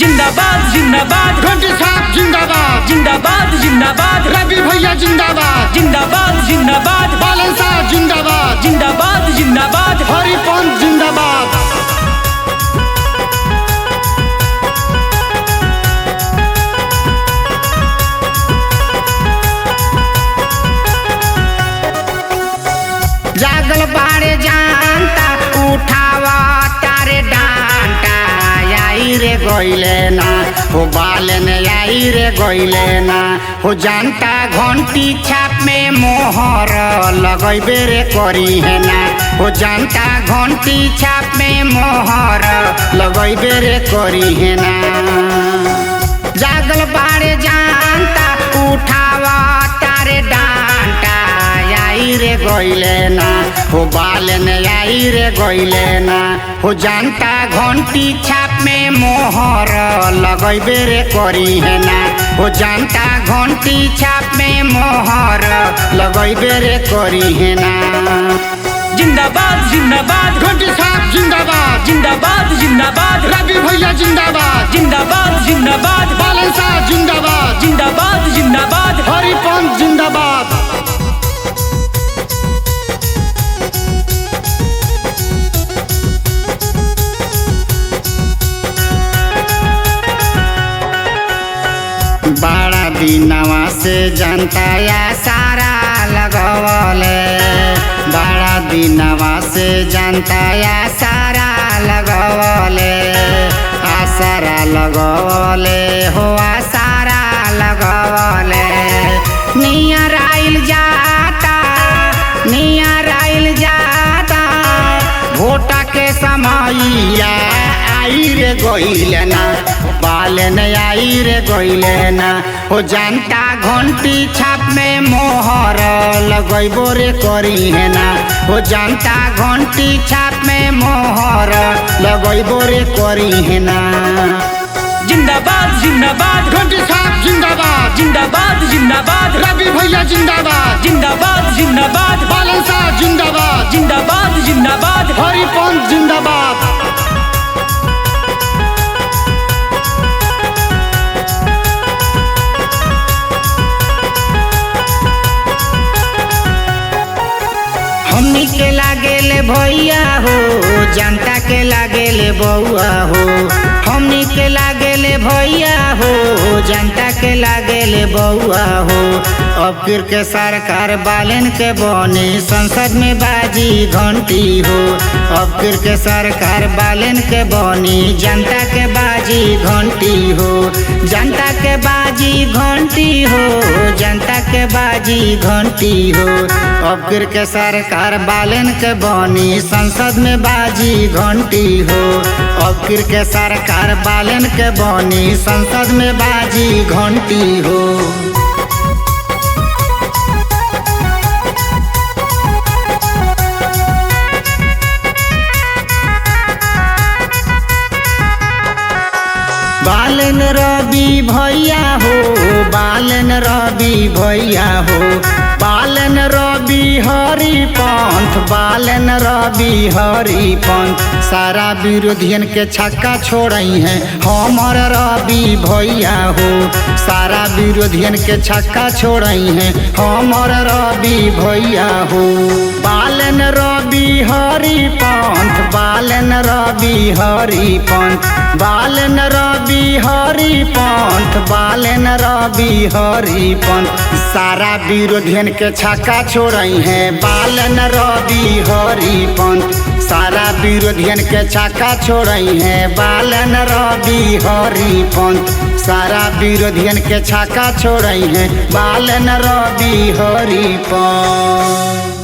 जिंदाबाद जिंदाबाद घंटी साहब जिंदाबाद जिंदाबाद जिंदाबाद रवि भैया जिंदाबाद जिंदाबाद जिंदाबाद बालन साहब जिंदाबाद जिंदाबाद जिंदाबाद हरिपंथ जिंदाबाद। जागल बाड़े जानता उठावा तारे डांटा आई रे गोइले ना हो बालन आई रे गोइले ना हो जानता घंटी छाप में मोहर लगैबे रे करी है ना हो जानता घंटी छाप में मोहर लगैबे रे करी है ना। जागल बाड़े जानता उठावा तारे डांटा आई रे गोइले ना हो बालन आई रे गोइले ना हो जानता घंटी छाप में मोहर लगैबे रे करी है ना हो जानता घंटी छाप में मोहर लगैबे रे करी है ना। जिंदाबाद जिंदाबाद घंटी साहब जिंदाबाद जिंदाबाद जिंदाबाद रवि भैया जिंदाबाद जिंदाबाद जिंदाबाद बालन साहब जिंदाबाद जिंदाबाद जिंदाबाद हरिपंथ जिंदाबाद। बड़ा दिनवा से जनता या सारा लगवले बड़ा दिनवा से जनता या सारा लगवले आसारा लगवले हो आसारा लगवले नियर आइल जाता नियर आइल जाता भोटा के समैया आई रे गोइले ना बालन आई रे गोइले ना हो जानता घंटी छाप में मोहर लगैबो रे करी है ना हो जानता घंटी छाप में मोहर लगैबो रे करी है ना। जिंदाबाद जिंदाबाद घंटी साहब जिंदाबाद जिंदाबाद जिंदाबाद रवि भैया जिंदाबाद जिंदाबाद जिंदाबाद बालन साहब जिंदाबाद जिंदाबाद जिंदाबाद हरिपंथ जिंदाबाद। हमनी के लागेले भैया हो जनता के लागेले बउआ हो हमनी के लागेले भैया हो जनता के लागेले बउआ हो। अब फिर के सरकार बालन के बने संसद में बाजी घंटी हो अब फिर के सरकार बालन के बनी जनता के बाजी घंटी हो जनता के बाजी घंटी हो जनता के बाजी घंटी हो। अब फिर के सरकार बालन के बनी संसद में बाजी घंटी हो अब फिर के सरकार बालन के बनी संसद में बाजी घंटी हो। बालन रवि भैया हो बालन रवि भैया हो बालन रवि हरिपंथ बालन रवि हरिपंथ सारा विरोधियन के छक्का छोड़ई है हमर रवि भैया हो सारा विरोधियन के छक्का छोड़ई है हमर रवि भैया हो। बालन रवि हरिपंथ बालन रवि हरिपंथ बालन रवि हरिपंथ बालन रवि हरिपंथ सारा विरोधियन के छक्का छोड़ई है बालन रवि हरिपंथ सारा विरोधियन के छक्का छोड़ई है बालन रवि हरिपंथ सारा विरोधियन के छक्का छोड़ई है बालन रवि हरिपंथ।